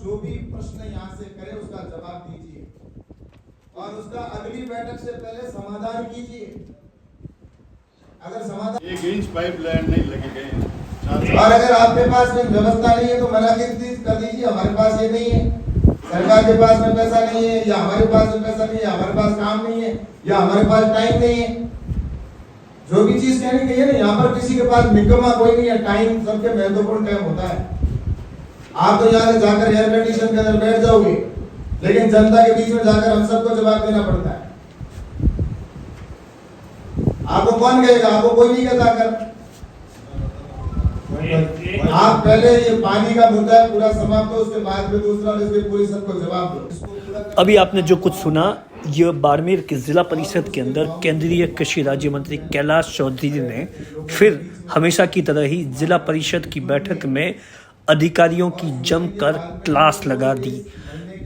जो भी प्रश्न यहाँ से करे उसका जवाब दीजिए और उसका अगली बैठक से पहले समाधान कीजिए। अगर समाधान 1 इंच पाइप लाइन नहीं लगे गए और अगर आपके पास में व्यवस्था नहीं है तो मना कर दीजिए, हमारे पास ये नहीं है, सरकार के पास में पैसा नहीं है, या हमारे पास में पैसा नहीं है, हमारे पास काम नहीं है, या हमारे पास टाइम नहीं है। जो भी चीज कहनी चाहिए ना, यहाँ पर किसी के पास निकम्मा कोई नहीं है। टाइम सबके महत्वपूर्ण टाइम होता है। आप तो यहाँ से जाकर एयर कंडीशन के अंदर बैठ जाओगे, लेकिन जनता के बीच में जाकर हम सबको जवाब देना पड़ता है। आपको कौन कहेगा? आपको कोई नहीं कहता। कर आप पहले ये पानी का मुद्दा पूरा समाप्त हो, उसके बाद में दूसरा, इसके पूरी सबको जवाब दो। अभी आपने जो कुछ सुना, ये बाड़मेर के जिला परिषद के अंदर केंद्रीय कृषि राज्य मंत्री कैलाश चौधरी ने फिर हमेशा की तरह ही जिला परिषद की बैठक में अधिकारियों की जमकर क्लास लगा दी।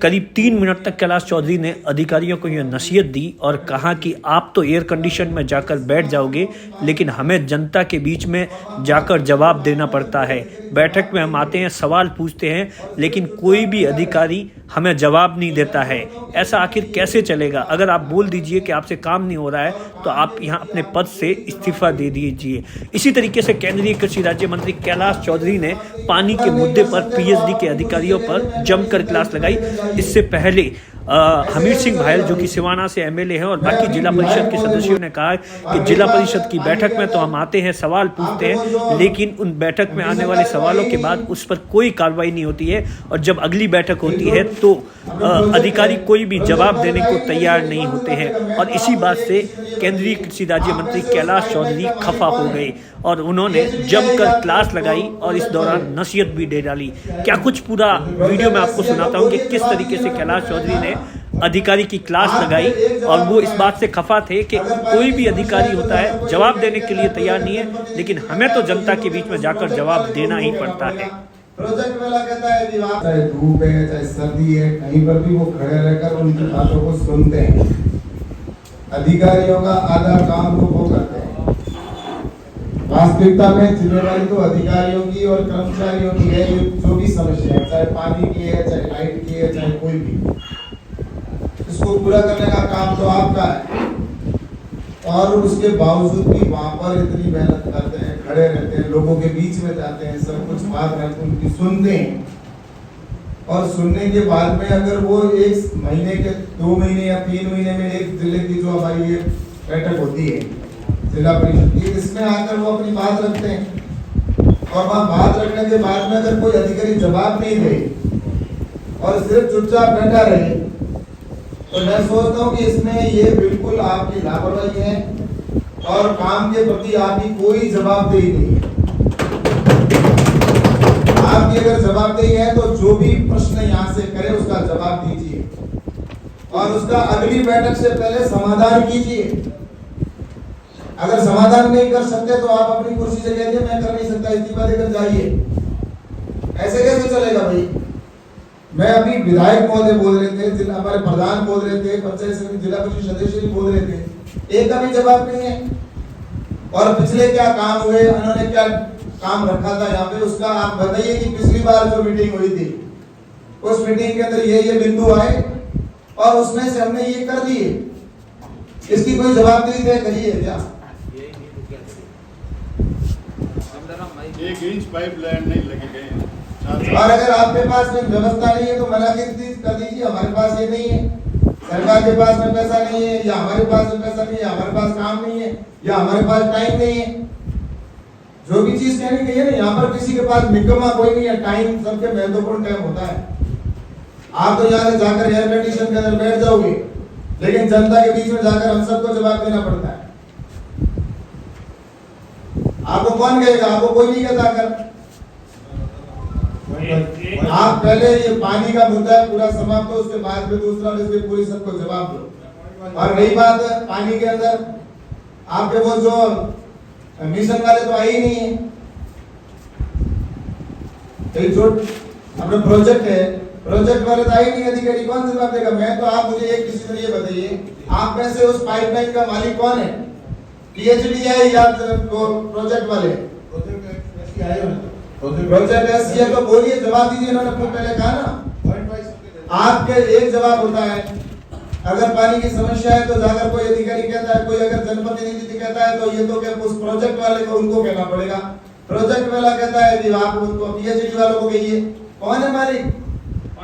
करीब 3 मिनट तक कैलाश चौधरी ने अधिकारियों को यह नसीहत दी और कहा कि आप तो एयर कंडीशन में जाकर बैठ जाओगे, लेकिन हमें जनता के बीच में जाकर जवाब देना पड़ता है। बैठक में हम आते हैं, सवाल पूछते हैं, लेकिन कोई भी अधिकारी हमें जवाब नहीं देता है। ऐसा आखिर कैसे चलेगा? अगर आप बोल दीजिए कि आपसे काम नहीं हो रहा है तो आप यहाँ अपने पद से इस्तीफा दे दीजिए। इसी तरीके से केंद्रीय कृषि राज्य मंत्री कैलाश चौधरी ने पानी के मुद्दे पर पीएचडी के अधिकारियों पर जमकर क्लास लगाई। इससे पहले हमीर सिंह भायल, जो कि सिवाना से एमएलए हैं, और बाकी जिला परिषद के सदस्यों ने कहा कि जिला परिषद की बैठक में तो हम आते हैं, सवाल पूछते हैं, लेकिन उन बैठक में आने वाले सवालों के बाद उस पर कोई कार्रवाई नहीं होती है, और जब अगली बैठक होती है तो अधिकारी कोई भी जवाब देने को तैयार नहीं होते हैं। और इसी बात से केंद्रीय कृषि राज्य मंत्री कैलाश चौधरी खफा हो गए और उन्होंने जमकर क्लास लगाई और इस दौरान नसीहत भी दे डाली। क्या कुछ पूरा वीडियो में आपको सुनाता हूं कि किस तरीके से कैलाश चौधरी ने अधिकारी की क्लास लगाई, और वो इस बात से खफा थे कि कोई भी अधिकारी होता है जवाब देने के लिए तैयार नहीं है, लेकिन हमें तो जनता के बीच में जाकर जवाब देना ही पड़ता है। प्रोजेक्ट वाला कहता है कि आप चाहे धूप है चाहे सर्दी है, कहीं पर भी वो खड़े रहकर उनकी बातों को सुनते हैं। अधिकारियों का आधा काम तो वो करते हैं। वास्तविकता में जिम्मेवारी तो अधिकारियों की और कर्मचारियों की है। जो भी समस्या है, चाहे पानी की है, चाहे लाइट की है, चाहे कोई भी, इसको पूरा करने का काम तो आपका है। और उसके बावजूद भी वहां पर इतनी मेहनत करते हैं, खड़े रहते हैं, लोगों के बीच में जाते हैं, सब कुछ बात है उनकी सुनते हैं, और सुनने के बाद में अगर वो 1 महीने के 2 महीने या 3 महीने में एक जिले की जो हमारी ये बैठक होती है जिला परिषद की, इसमें आकर वो अपनी बात रखते हैं, और वहाँ बात रखने के बाद में अगर कोई अधिकारी जवाब नहीं दे और सिर्फ चुपचाप बैठा रहे, तो मैं सोचता हूँ कि इसमें ये बिल्कुल आपकी लापरवाही है और काम के प्रति आपकी कोई जवाबदेही नहीं है। आपकी अगर जवाबदेही है तो जो भी प्रश्न यहाँ से करे उसका जवाब दीजिए और उसका अगली बैठक से पहले समाधान कीजिए। अगर समाधान नहीं कर सकते तो आप अपनी कुर्सी से कहिए मैं कर नहीं सकता, इस्तीफा देकर जाइए। ऐसे कैसे चलेगा भाई? मैं अभी विधायक महोदय बोल रहे थे, जिला हमारे प्रधान बोल रहे थे, पंचायत समिति जिला परिषद सदस्य बोल रहे थे, एक का भी जवाब नहीं है। और पिछले क्या काम हुए, उन्होंने क्या काम रखा था यहाँ पे, उसका आप बताइए कि पिछली बार जो मीटिंग हुई थी उस मीटिंग के अंदर ये बिंदु आए और उसमें से हमने ये कर दिए। इसकी कोई जवाबदेही तय करिए क्या? 1 इंच पाइप लाइन नहीं लगे गए। और अगर आपके पास में व्यवस्था नहीं है तो मना कर दीजिए, हमारे पास ये नहीं है, सरकार के पास में पैसा नहीं है, या हमारे पास में पैसा नहीं है, हमारे पास काम नहीं है, या हमारे पास टाइम नहीं है। जो भी चीज कहनी चाहिए ना, यहाँ पर किसी के पास निकम्मा कोई नहीं है। टाइम सबके महत्वपूर्ण टाइम होता है। आप तो यहाँ से जाकर एयर कंडीशन के अंदर बैठ जाओगे, लेकिन जनता के बीच में जाकर हम सबको जवाब देना पड़ता है। आपको कौन कहेगा? आपको कोई नहीं कहता। कर आप पहले ये पानी का मुद्दा पूरा समाप्त हो, उसके बाद में दूसरा, इसके पूरी सबको जवाब दो। और रही बात पानी के अंदर, आपके वो जो मिशन वाले तो आए ही नहीं है, जो अपना प्रोजेक्ट है, प्रोजेक्ट वाले तो आए नहीं, अधिकारी कौन जवाब देगा? मैं तो आप मुझे एक किसी तरह ये बताइए, आप में से उस पाइपलाइन का मालिक कौन है? पीएचडी है या प्रोजेक्ट वाले? प्रोजेक्ट ऐसी है तो बोलिए, जवाब दीजिए। इन्होंने पहले कहा ना आपके एक जवाब होता है, अगर पानी की समस्या है तो जाकर कोई अधिकारी कहता है, कोई अगर जनप्रतिनिधि कहता है तो ये तो क्या उस प्रोजेक्ट वाले को उनको कहना पड़ेगा। प्रोजेक्ट वाला कहता है कि आप उनको पीएचडी वालों को कहिए। कौन है मालिक?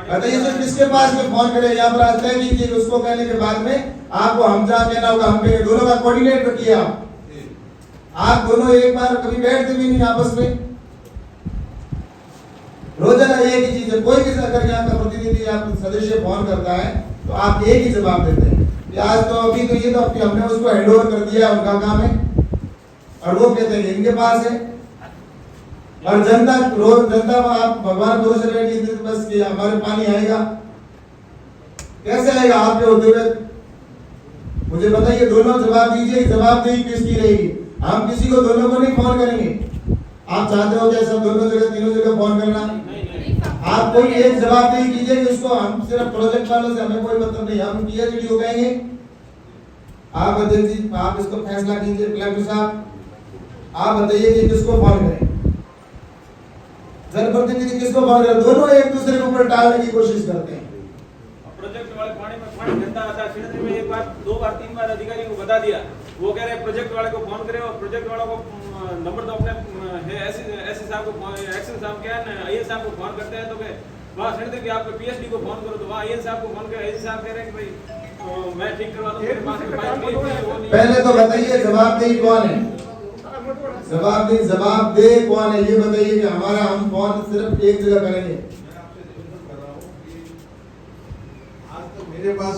बताइए सर, किसके पास में फोन करे? यहाँ पर आज तय कीजिए, उसको कहने के बाद में आपको हम जहाँ कहना होगा हम पे, दोनों का कोऑर्डिनेट रखिए। आप दोनों एक बार कभी बैठते भी नहीं आपस में, रोजाना एक ही चीज है। कोई भी अगर यहाँ का प्रतिनिधि या सदस्य फोन करता है तो आप एक ही जवाब देते हैं कि आज तो अभी तो ये तो हमने उसको हैंड ओवर कर दिया, उनका काम है, और वो कहते हैं इनके पास है। और जनता आप भगवान भरोसे बैठी थी बस कि हमारे पानी आएगा, कैसे आएगा आपके होते हुए? मुझे बताइए, दोनों जवाब दीजिए, जवाबदेही किसकी रहेगी? हम किसी को दोनों को नहीं फोन करेंगे। आप चाहते हो क्या सब दोनों जगह तीनों जगह फोन करना? आप कोई एक जवाबदेही कीजिए कि उसको हम सिर्फ प्रोजेक्ट वालों से हमें कोई मतलब नहीं, हम पीएचडी हो कहेंगे। आप अध्यक्ष जी, आप इसको फैसला कीजिए। कलेक्टर साहब, आप बताइए कि किसको फोन करें, जनप्रतिनिधि किसको फोन करें? दोनों एक दूसरे के ऊपर टालने की कोशिश करते हैं। प्रोजेक्ट वाले पानी गंदा आता है, सिलेंडर में एक बार, दो बार, तीन बार अधिकारी को बता दिया, वो कह रहे हैं प्रोजेक्ट वाले को फोन करे, और प्रोजेक्ट वालों को नंबर तो अपने ऐसे साहब को, एक्शन साहब क्या है, आईएन साहब को फोन करते हैं तो वहाँ सिलेंडर की आपको पीएचडी को फोन करो तो वहाँ आईएन साहब को फोन करे, आईएन साहब कह रहे हैं कि भाई तो मैं ठीक करवा दूं, मेरे पास में पाइप नहीं है, वो नहीं। पहले तो बताइए जवाबदेही कौन है? जवाब दे कौन है ये बताइए कि हमारा हम फोन सिर्फ एक जगह करेंगे। आज तो मेरे पास